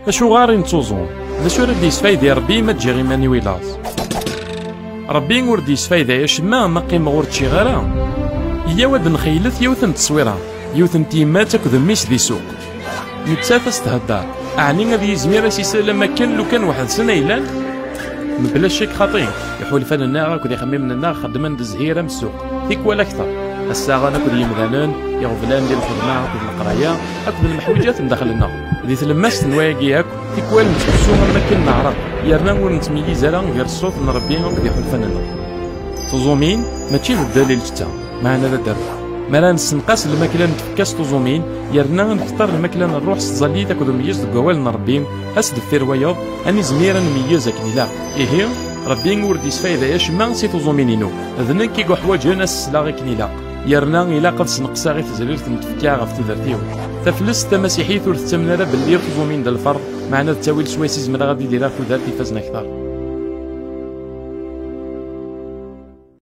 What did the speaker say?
أشوغار نتوزون ذا شو راه ديسفايدي ربي ما تجي غي ماني ويلاز ربي ور ديسفايدي يا شما ما قيم غور تشي غيرها يا ود نخيلت يوث نتصويرها يوث نتيمات تاكد ميس دي سوق نتسافس تهدار أعني غادي يزمير اسيسال ما كان لو كان واحد سنة يلان مبلا شيك خطير يحول فننا كود يخمم لنا خدمنا الزهيره من السوق تيكوال اكثر الساعه انا كود يمغانن يغفلان ديال الخدمه كود القرايه اكد المحوجات ندخل لنا دي تلماس نواقي ياك تيكوال نتحسو ما كان نعرف يرنا ونتميز على غير الصوت نربي كود يحول فننا تزومين ماشي الدليل حتى معنا لا دار مالا نسنقاس الماكله نتفكاس تزومين يرنا نختار الماكله نروح الزلي تاكد ميز الكوال نربي اسد في روايض اني زميرا نميز كنيلا ايه ربي ور ديسفايدا يا شما سي تزومينينو ذنك كيكو حوايج ناس لا غي كنيلا يرنا الا قد سنقصا غي تزليل تنتفكا غف تدرتيو تفلس تمسيحي ثلث تمنى باللي تزومين د الفرد معنا التاويل سويسيز من غادي يديرها كودار كيفازنا اكثر